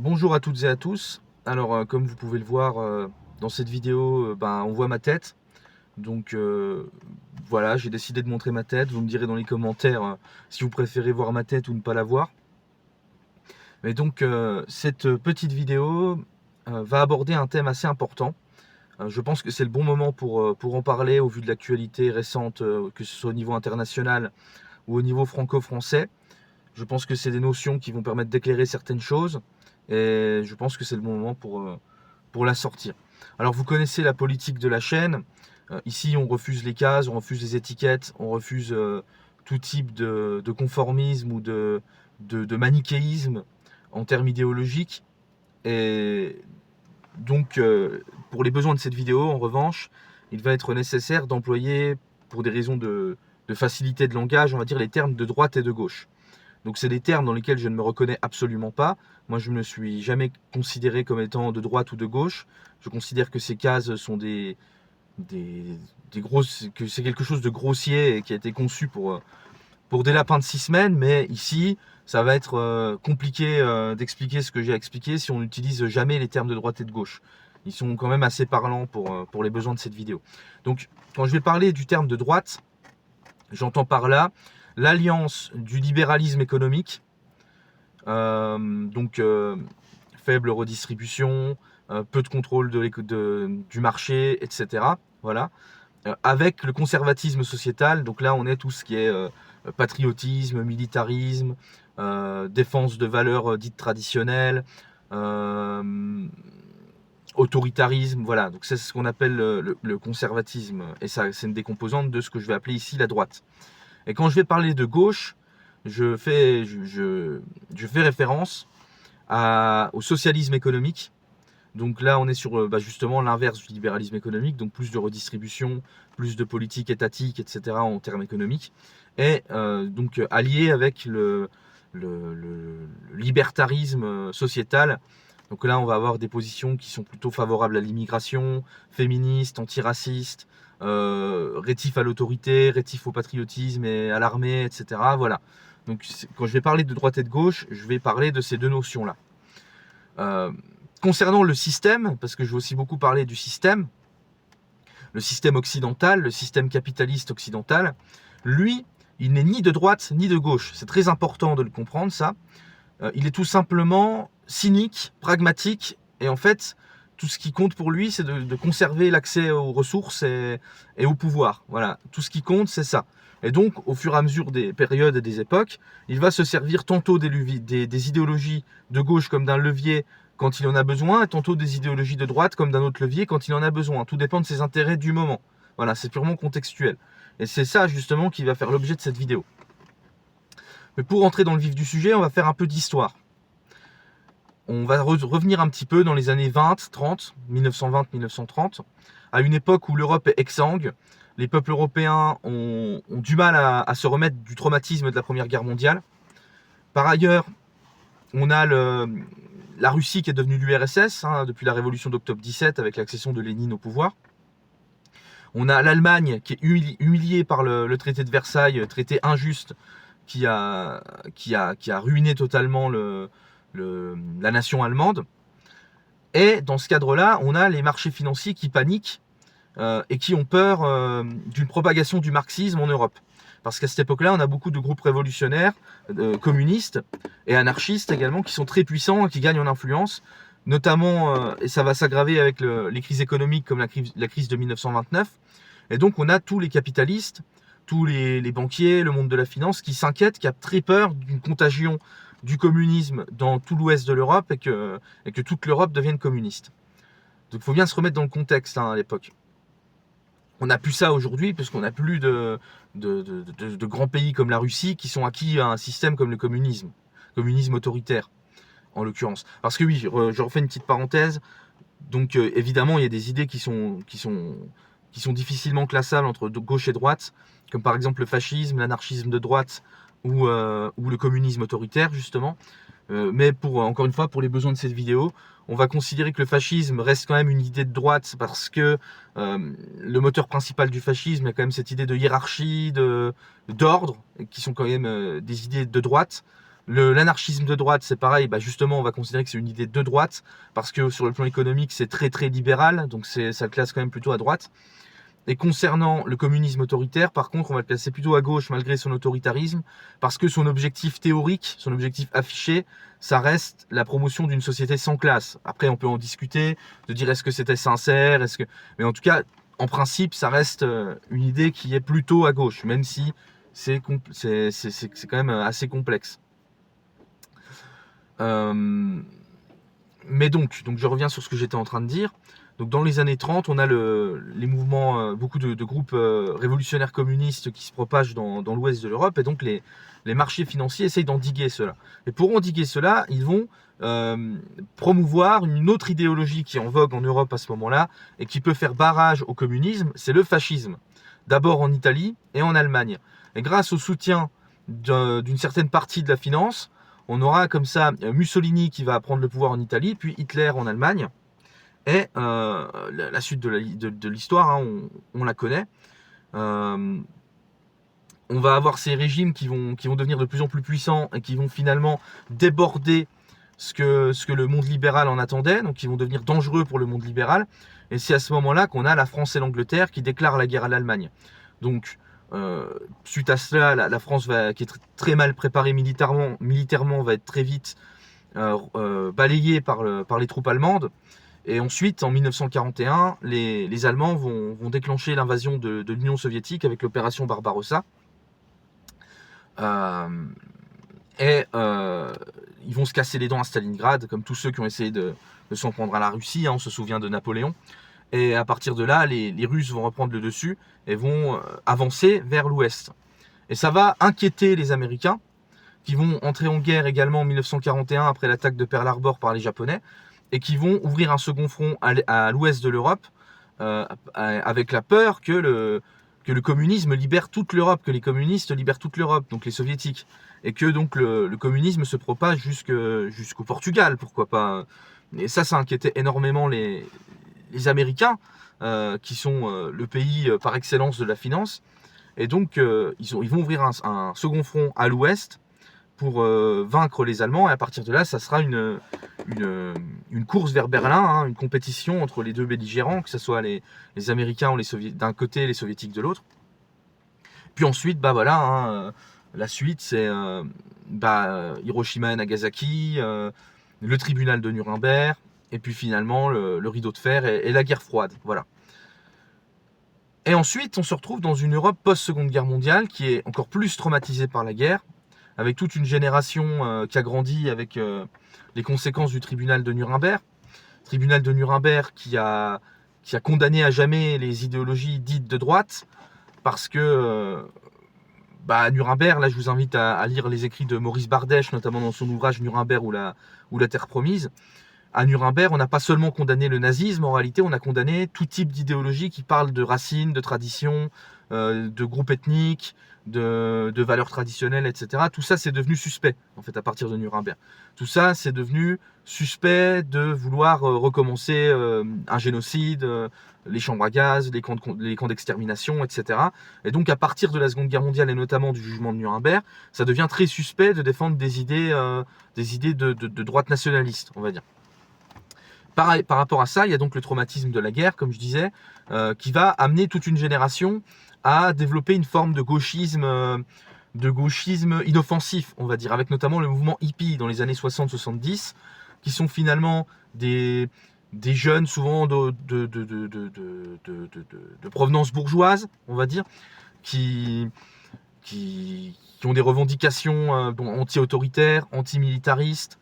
Bonjour à toutes et à tous. Alors, comme vous pouvez le voir dans cette vidéo, on voit ma tête. Donc, voilà, j'ai décidé de montrer ma tête. Vous me direz dans les commentaires si vous préférez voir ma tête ou ne pas la voir. Mais donc, cette petite vidéo va aborder un thème assez important. Je pense que c'est le bon moment pour en parler au vu de l'actualité récente, que ce soit au niveau international ou au niveau franco-français. Je pense que c'est des notions qui vont permettre d'éclairer certaines choses. Et je pense que c'est le bon moment pour la sortir. Alors vous connaissez la politique de la chaîne. Ici on refuse les cases, on refuse les étiquettes, on refuse tout type de conformisme ou de manichéisme en termes idéologiques. Et donc pour les besoins de cette vidéo, en revanche, il va être nécessaire d'employer, pour des raisons de facilité de langage, on va dire les termes de droite et de gauche. Donc c'est des termes dans lesquels je ne me reconnais absolument pas. Moi, je ne me suis jamais considéré comme étant de droite ou de gauche. Je considère que ces cases sont des, que c'est quelque chose de grossier et qui a été conçu pour des lapins de 6 semaines. Mais ici, ça va être compliqué d'expliquer ce que j'ai à expliquer si on n'utilise jamais les termes de droite et de gauche. Ils sont quand même assez parlants pour les besoins de cette vidéo. Donc, quand je vais parler du terme de droite, j'entends par là l'alliance du libéralisme économique, faible redistribution, peu de contrôle du marché, etc. Voilà. Avec le conservatisme sociétal, donc là on est tout ce qui est patriotisme, militarisme, défense de valeurs dites traditionnelles, autoritarisme, voilà. Donc c'est ce qu'on appelle le conservatisme, et ça c'est une des composantes de ce que je vais appeler ici la droite. Et quand je vais parler de gauche, je fais référence au socialisme économique. Donc là, on est sur justement l'inverse du libéralisme économique, donc plus de redistribution, plus de politique étatique, etc. en termes économiques, et donc allié avec le libertarisme sociétal. Donc là, on va avoir des positions qui sont plutôt favorables à l'immigration, féministes, antiracistes, rétifs à l'autorité, rétifs au patriotisme et à l'armée, etc. Voilà. Donc quand je vais parler de droite et de gauche, je vais parler de ces deux notions-là. Concernant le système, parce que je vais aussi beaucoup parler du système, le système occidental, le système capitaliste occidental, lui, il n'est ni de droite ni de gauche. C'est très important de le comprendre, ça. Il est tout simplement cynique, pragmatique, et en fait, tout ce qui compte pour lui, c'est de conserver l'accès aux ressources et au pouvoir. Voilà, tout ce qui compte, c'est ça. Et donc, au fur et à mesure des périodes et des époques, il va se servir tantôt des idéologies de gauche comme d'un levier quand il en a besoin, et tantôt des idéologies de droite comme d'un autre levier quand il en a besoin. Tout dépend de ses intérêts du moment. Voilà, c'est purement contextuel. Et c'est ça, justement, qui va faire l'objet de cette vidéo. Mais pour entrer dans le vif du sujet, on va faire un peu d'histoire. On va revenir un petit peu dans les années 20, 30, 1920-1930, à une époque où l'Europe est exsangue. Les peuples européens ont du mal à se remettre du traumatisme de la Première Guerre mondiale. Par ailleurs, on a la Russie qui est devenue l'URSS depuis la révolution d'octobre 17 avec l'accession de Lénine au pouvoir. On a l'Allemagne qui est humiliée par le traité de Versailles, traité injuste qui a ruiné totalement la nation allemande. Et dans ce cadre-là, on a les marchés financiers qui paniquent et qui ont peur d'une propagation du marxisme en Europe. Parce qu'à cette époque-là, on a beaucoup de groupes révolutionnaires, communistes et anarchistes également, qui sont très puissants et qui gagnent en influence, notamment, et ça va s'aggraver avec les crises économiques comme la crise de 1929. Et donc, on a tous les capitalistes, tous les banquiers, le monde de la finance qui s'inquiètent, qui a très peur d'une contagion du communisme dans tout l'ouest de l'Europe et que toute l'Europe devienne communiste. Donc il faut bien se remettre dans le contexte à l'époque. On n'a plus ça aujourd'hui parce qu'on n'a plus de grands pays comme la Russie qui sont acquis à un système comme le communisme autoritaire en l'occurrence. Parce que oui, je refais une petite parenthèse. Donc évidemment, il y a des idées qui sont difficilement classables entre gauche et droite, comme par exemple le fascisme, l'anarchisme de droite ou le communisme autoritaire justement. Mais encore une fois, pour les besoins de cette vidéo, on va considérer que le fascisme reste quand même une idée de droite parce que le moteur principal du fascisme est quand même cette idée de hiérarchie, d'ordre, qui sont quand même des idées de droite. L'anarchisme de droite, c'est pareil, bah justement, on va considérer que c'est une idée de droite, parce que sur le plan économique, c'est très très libéral, donc ça le classe quand même plutôt à droite. Et concernant le communisme autoritaire, par contre, on va le classer plutôt à gauche malgré son autoritarisme, parce que son objectif théorique, son objectif affiché, ça reste la promotion d'une société sans classe. Après, on peut en discuter, de dire est-ce que c'était sincère, mais en tout cas, en principe, ça reste une idée qui est plutôt à gauche, même si c'est quand même assez complexe. Mais donc je reviens sur ce que j'étais en train de dire. Donc dans les années 30, on a les mouvements, beaucoup de groupes révolutionnaires communistes qui se propagent dans l'ouest de l'Europe, et donc les marchés financiers essayent d'endiguer cela. Et pour endiguer cela, ils vont promouvoir une autre idéologie qui est en vogue en Europe à ce moment-là, et qui peut faire barrage au communisme, c'est le fascisme. D'abord en Italie et en Allemagne. Et grâce au soutien d'une certaine partie de la finance, on aura comme ça Mussolini qui va prendre le pouvoir en Italie, puis Hitler en Allemagne. Et la suite de l'histoire, hein, on la connaît. On va avoir ces régimes qui vont devenir de plus en plus puissants et qui vont finalement déborder ce que le monde libéral en attendait, donc qui vont devenir dangereux pour le monde libéral. Et c'est à ce moment-là qu'on a la France et l'Angleterre qui déclarent la guerre à l'Allemagne. Donc, suite à cela, la France, qui est très mal préparée militairement, va être très vite balayée par les troupes allemandes. Et ensuite, en 1941, les Allemands vont déclencher l'invasion de l'Union soviétique avec l'opération Barbarossa. Ils vont se casser les dents à Stalingrad, comme tous ceux qui ont essayé de s'en prendre à la Russie, hein, on se souvient de Napoléon. Et à partir de là, les Russes vont reprendre le dessus et vont avancer vers l'ouest. Et ça va inquiéter les Américains, qui vont entrer en guerre également en 1941 après l'attaque de Pearl Harbor par les Japonais, et qui vont ouvrir un second front à l'ouest de l'Europe, avec la peur que le communisme libère toute l'Europe, que les communistes libèrent toute l'Europe, donc les soviétiques, et que donc le communisme se propage jusqu'au Portugal, pourquoi pas. Et ça inquiétait énormément les Américains, qui sont le pays par excellence de la finance. Et donc ils vont ouvrir un second front à l'ouest pour vaincre les Allemands, et à partir de là, ça sera une course vers Berlin, hein, une compétition entre les deux belligérants, que ce soit les Américains ou d'un côté et les Soviétiques de l'autre. Puis ensuite, bah voilà, hein, la suite, c'est Hiroshima et Nagasaki, le tribunal de Nuremberg, et puis finalement le rideau de fer et la guerre froide. Voilà. Et ensuite, on se retrouve dans une Europe post-Seconde Guerre mondiale qui est encore plus traumatisée par la guerre, avec toute une génération qui a grandi avec les conséquences du tribunal de Nuremberg. Tribunal de Nuremberg qui a condamné à jamais les idéologies dites de droite, parce que à Nuremberg, là je vous invite à lire les écrits de Maurice Bardèche, notamment dans son ouvrage Nuremberg ou la Terre promise. À Nuremberg, on n'a pas seulement condamné le nazisme, en réalité on a condamné tout type d'idéologie qui parle de racines, de traditions, de groupes ethniques, de valeurs traditionnelles, etc. Tout ça, c'est devenu suspect, en fait, à partir de Nuremberg. Tout ça, c'est devenu suspect de vouloir recommencer un génocide, les chambres à gaz, les camps d'extermination, etc. Et donc, à partir de la Seconde Guerre mondiale, et notamment du jugement de Nuremberg, ça devient très suspect de défendre des idées de droite nationaliste, on va dire. Par rapport à ça, il y a donc le traumatisme de la guerre, comme je disais, qui va amener toute une génération à développer une forme de gauchisme inoffensif, on va dire, avec notamment le mouvement hippie dans les années 60-70, qui sont finalement des jeunes souvent de provenance bourgeoise, on va dire, qui ont des revendications anti-autoritaires, anti-militaristes,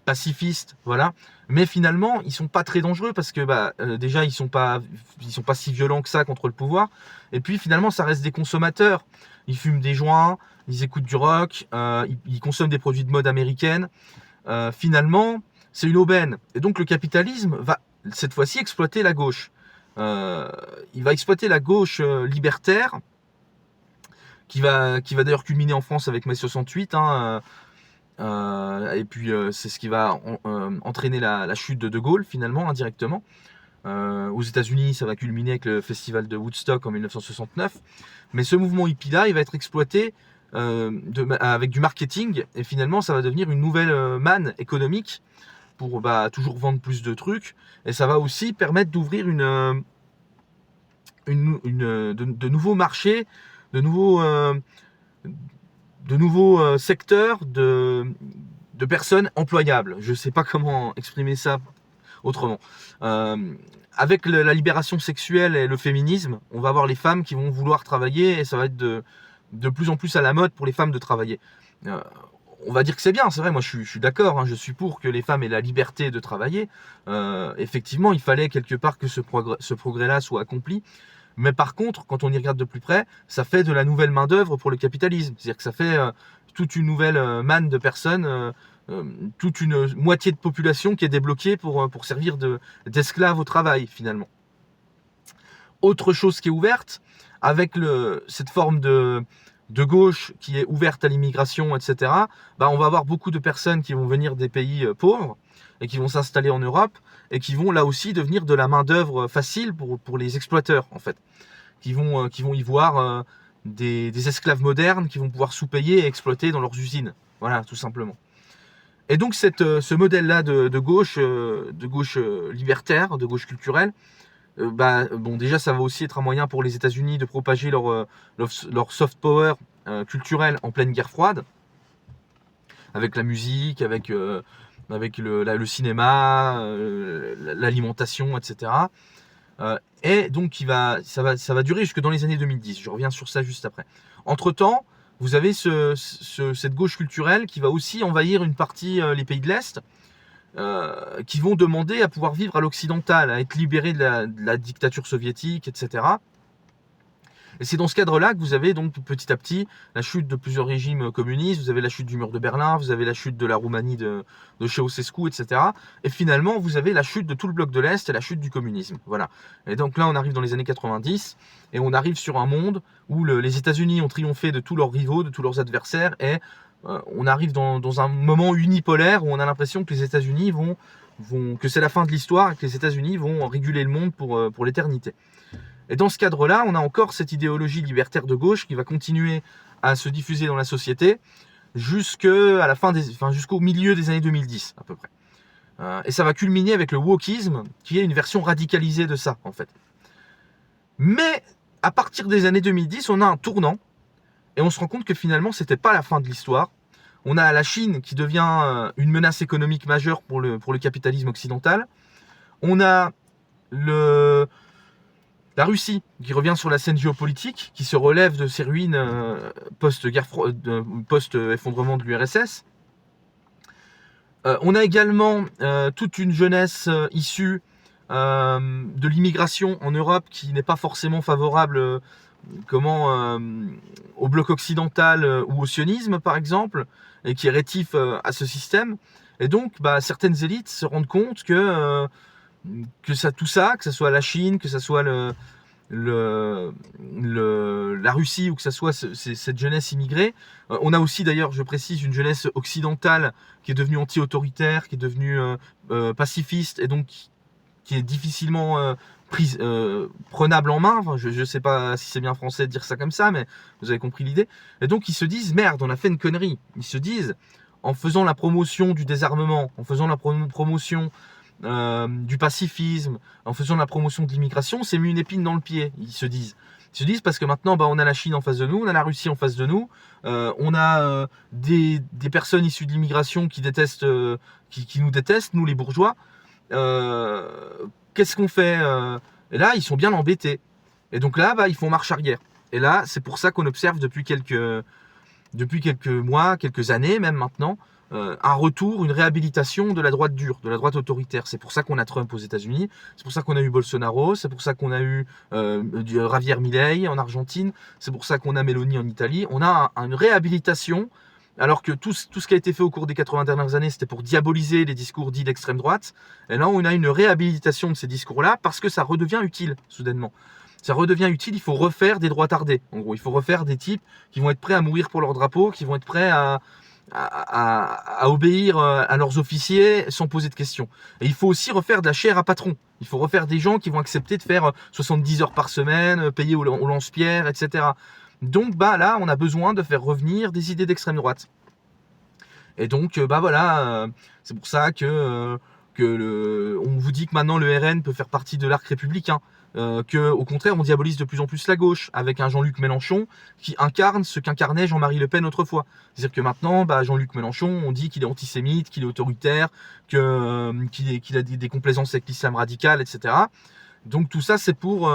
pacifistes, voilà. Mais finalement, ils sont pas très dangereux parce que déjà ils sont pas si violents que ça contre le pouvoir. Et puis finalement, ça reste des consommateurs. Ils fument des joints, ils écoutent du rock, ils consomment des produits de mode américaine. Finalement, c'est une aubaine. Et donc le capitalisme va cette fois-ci exploiter la gauche. Il va exploiter la gauche libertaire, qui va d'ailleurs culminer en France avec mai 68. Et puis c'est ce qui va entraîner la chute de Gaulle finalement indirectement. Aux États-Unis, ça va culminer avec le festival de Woodstock en 1969. Mais ce mouvement hippie là, il va être exploité avec du marketing, et finalement ça va devenir une nouvelle manne économique pour toujours vendre plus de trucs, et ça va aussi permettre d'ouvrir de nouveaux marchés, de nouveaux secteurs de personnes employables. Je ne sais pas comment exprimer ça autrement. Avec la libération sexuelle et le féminisme, on va avoir les femmes qui vont vouloir travailler, et ça va être de plus en plus à la mode pour les femmes de travailler. On va dire que c'est bien, c'est vrai, moi je suis d'accord, hein, je suis pour que les femmes aient la liberté de travailler. Effectivement, il fallait quelque part que ce progrès-là soit accompli. Mais par contre, quand on y regarde de plus près, ça fait de la nouvelle main-d'œuvre pour le capitalisme. C'est-à-dire que ça fait toute une nouvelle manne de personnes, toute une moitié de population qui est débloquée pour servir d'esclaves au travail, finalement. Autre chose qui est ouverte, avec cette forme de gauche qui est ouverte à l'immigration, etc., on va avoir beaucoup de personnes qui vont venir des pays pauvres et qui vont s'installer en Europe et qui vont là aussi devenir de la main-d'œuvre facile pour les exploiteurs, en fait, qui vont y voir des esclaves modernes qui vont pouvoir sous-payer et exploiter dans leurs usines. Voilà, tout simplement. Et donc ce modèle-là de gauche libertaire, de gauche culturelle, déjà ça va aussi être un moyen pour les États-Unis de propager leur soft power culturel en pleine guerre froide, avec la musique, avec le cinéma, l'alimentation, etc. Et donc ça va durer jusque dans les années 2010. Je reviens sur ça juste après. Entre-temps, vous avez cette gauche culturelle qui va aussi envahir une partie, les pays de l'Est, qui vont demander à pouvoir vivre à l'occidental, à être libérés de la dictature soviétique, etc. Et c'est dans ce cadre-là que vous avez donc petit à petit la chute de plusieurs régimes communistes, vous avez la chute du mur de Berlin, vous avez la chute de la Roumanie de Ceausescu, etc. Et finalement, vous avez la chute de tout le bloc de l'Est et la chute du communisme. Voilà. Et donc là, on arrive dans les années 90 et on arrive sur un monde où les États-Unis ont triomphé de tous leurs rivaux, de tous leurs adversaires, et on arrive dans un moment unipolaire où on a l'impression que les États-Unis que c'est la fin de l'histoire et que les États-Unis vont réguler le monde pour l'éternité. Et dans ce cadre-là, on a encore cette idéologie libertaire de gauche qui va continuer à se diffuser dans la société jusqu'au milieu des années 2010 à peu près. Et ça va culminer avec le wokisme, qui est une version radicalisée de ça, en fait. Mais à partir des années 2010, on a un tournant, et on se rend compte que finalement, c'était pas la fin de l'histoire. On a la Chine qui devient une menace économique majeure pour le capitalisme occidental. On a la Russie qui revient sur la scène géopolitique, qui se relève de ses ruines post-effondrement de l'URSS. On a également toute une jeunesse issue de l'immigration en Europe qui n'est pas forcément favorable au bloc occidental ou au sionisme, par exemple, et qui est rétif à ce système. Et donc, certaines élites se rendent compte que tout ça, que ce soit la Chine, que ce soit la Russie, ou que ce soit cette jeunesse immigrée. On a aussi, d'ailleurs, je précise, une jeunesse occidentale qui est devenue anti-autoritaire, qui est devenue pacifiste, et donc qui est difficilement prenable en main. Enfin, je ne sais pas si c'est bien français de dire ça comme ça, mais vous avez compris l'idée. Et donc ils se disent, merde, on a fait une connerie. Ils se disent, en faisant la promotion du désarmement, en faisant la promotion du pacifisme, en faisant la promotion de l'immigration, c'est mis une épine dans le pied, ils se disent. Ils se disent parce que maintenant, on a la Chine en face de nous, on a la Russie en face de nous, on a des personnes issues de l'immigration qui détestent, qui nous détestent, nous les bourgeois. Qu'est-ce qu'on fait Et là, ils sont bien embêtés. Et donc là, ils font marche arrière. Et là, c'est pour ça qu'on observe depuis quelques mois, quelques années même maintenant, un retour, une réhabilitation de la droite dure, de la droite autoritaire. C'est pour ça qu'on a Trump aux États-Unis, c'est pour ça qu'on a eu Bolsonaro, c'est pour ça qu'on a eu Javier Milei en Argentine, c'est pour ça qu'on a Meloni en Italie. On a une réhabilitation, alors que tout ce qui a été fait au cours des 80 dernières années, c'était pour diaboliser les discours dits d'extrême droite. Et là, on a une réhabilitation de ces discours-là parce que ça redevient utile, soudainement. Ça redevient utile, il faut refaire des droits tardés. En gros, il faut refaire des types qui vont être prêts à mourir pour leur drapeau, qui vont être prêts à obéir à leurs officiers sans poser de questions. Et il faut aussi refaire de la chair à patron. Il faut refaire des gens qui vont accepter de faire 70 heures par semaine, payés au lance-pierre, etc. Donc bah là, on a besoin de faire revenir des idées d'extrême droite. Et donc bah voilà, c'est pour ça que on vous dit que maintenant le RN peut faire partie de l'arc républicain. Que au contraire on diabolise de plus en plus la gauche avec un Jean-Luc Mélenchon qui incarne ce qu'incarnait Jean-Marie Le Pen autrefois. C'est-à-dire que maintenant bah, Jean-Luc Mélenchon, on dit qu'il est antisémite, qu'il est autoritaire, qu'il a des complaisances avec l'islam radical, etc. Donc tout ça c'est pour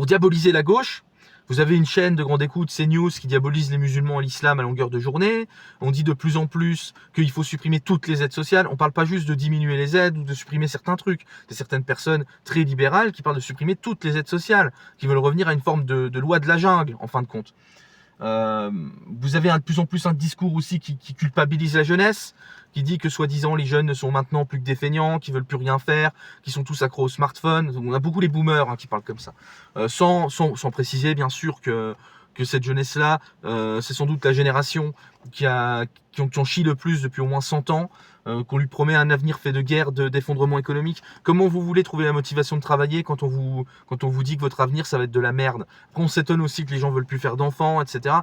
diaboliser la gauche. Vous avez une chaîne de grande écoute, CNews, qui diabolise les musulmans et l'islam à longueur de journée. On dit de plus en plus qu'il faut supprimer toutes les aides sociales. On ne parle pas juste de diminuer les aides ou de supprimer certains trucs. Il y a certaines personnes très libérales qui parlent de supprimer toutes les aides sociales, qui veulent revenir à une forme de loi de la jungle, en fin de compte. Vous avez de plus en plus un discours aussi qui culpabilise la jeunesse, qui dit que soi-disant les jeunes ne sont maintenant plus que des feignants, qui veulent plus rien faire, qui sont tous accros au smartphone. On a beaucoup les boomers qui parlent comme ça, sans préciser bien sûr que cette jeunesse-là, c'est sans doute la génération qui en chie le plus depuis au moins 100 ans, qu'on lui promet un avenir fait de guerre, d'effondrement économique. Comment vous voulez trouver la motivation de travailler quand on vous dit que votre avenir, ça va être de la merde? Après, on s'étonne aussi que les gens veulent plus faire d'enfants, etc.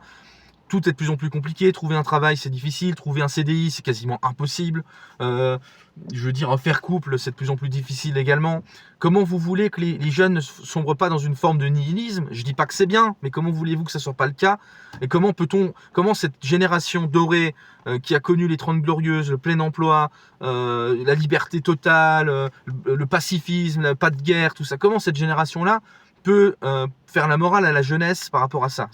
Tout est de plus en plus compliqué. Trouver un travail, c'est difficile. Trouver un CDI, c'est quasiment impossible. Je veux dire, faire couple, c'est de plus en plus difficile également. Comment vous voulez que les jeunes ne sombrent pas dans une forme de nihilisme? Je dis pas que c'est bien, mais comment voulez-vous que ça soit pas le cas? Et comment cette génération dorée qui a connu les 30 glorieuses, le plein emploi, la liberté totale, le pacifisme, pas de guerre, tout ça, comment cette génération-là peut faire la morale à la jeunesse par rapport à ça?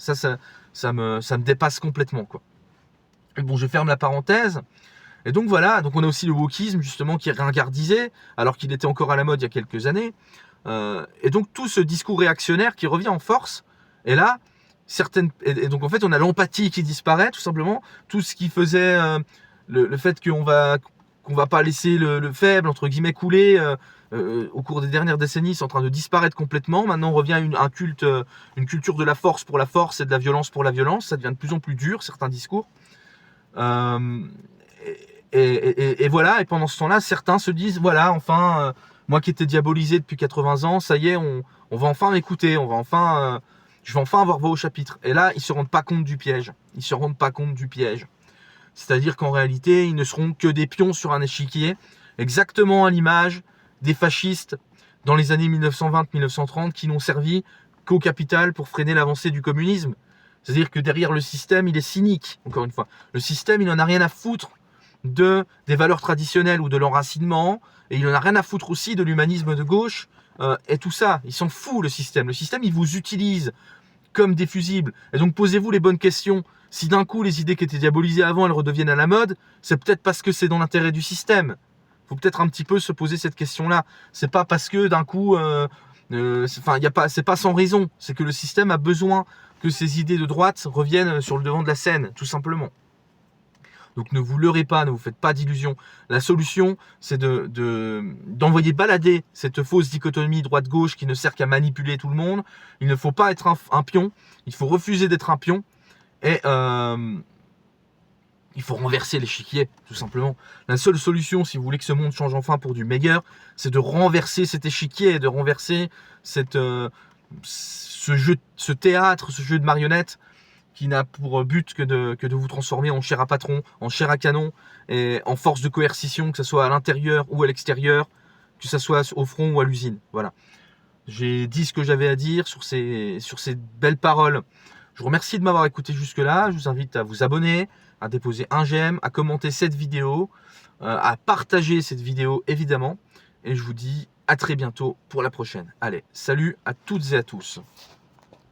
Ça me dépasse complètement, quoi. Et bon, je ferme la parenthèse. Et donc voilà, donc on a aussi le wokisme justement qui est ringardisé, alors qu'il était encore à la mode il y a quelques années. Et donc tout ce discours réactionnaire qui revient en force. Et là, et donc en fait on a l'empathie qui disparaît tout simplement. Tout ce qui faisait le fait qu'on va pas laisser le faible entre guillemets couler au cours des dernières décennies, c'est en train de disparaître complètement. Maintenant on revient à une culture de la force pour la force et de la violence pour la violence. Ça devient de plus en plus dur certains discours. Et voilà, et pendant ce temps-là, certains se disent, voilà, enfin, moi qui étais diabolisé depuis 80 ans, ça y est, on va enfin m'écouter, je vais enfin avoir voix au chapitre. Et là, ils se rendent pas compte du piège. Ils se rendent pas compte du piège. C'est-à-dire qu'en réalité, ils ne seront que des pions sur un échiquier, exactement à l'image des fascistes dans les années 1920-1930 qui n'ont servi qu'au capital pour freiner l'avancée du communisme. C'est-à-dire que derrière le système, il est cynique, encore une fois. Le système, il n'en a rien à foutre des valeurs traditionnelles ou de l'enracinement, et il n'en a rien à foutre aussi de l'humanisme de gauche, et tout ça. Il s'en fout, le système. Le système, il vous utilise comme des fusibles. Et donc, posez-vous les bonnes questions. Si d'un coup, les idées qui étaient diabolisées avant, elles redeviennent à la mode, c'est peut-être parce que c'est dans l'intérêt du système. Il faut peut-être un petit peu se poser cette question-là. C'est pas parce que d'un coup... c'est pas sans raison. C'est que le système a besoin que ces idées de droite reviennent sur le devant de la scène, tout simplement. Donc ne vous leurrez pas, ne vous faites pas d'illusions. La solution, c'est d'envoyer balader cette fausse dichotomie droite-gauche qui ne sert qu'à manipuler tout le monde. Il ne faut pas être un pion, il faut refuser d'être un pion. Et il faut renverser l'échiquier, tout simplement. La seule solution, si vous voulez que ce monde change enfin pour du meilleur, c'est de renverser cet échiquier, de renverser ce théâtre, ce jeu de marionnettes qui n'a pour but que de vous transformer en chair à patron, en chair à canon, et en force de coercition, que ce soit à l'intérieur ou à l'extérieur, que ce soit au front ou à l'usine. Voilà. J'ai dit ce que j'avais à dire sur ces belles paroles. Je vous remercie de m'avoir écouté jusque-là. Je vous invite à vous abonner, à déposer un j'aime, à commenter cette vidéo, à partager cette vidéo évidemment. Et je vous dis à très bientôt pour la prochaine. Allez, salut à toutes et à tous.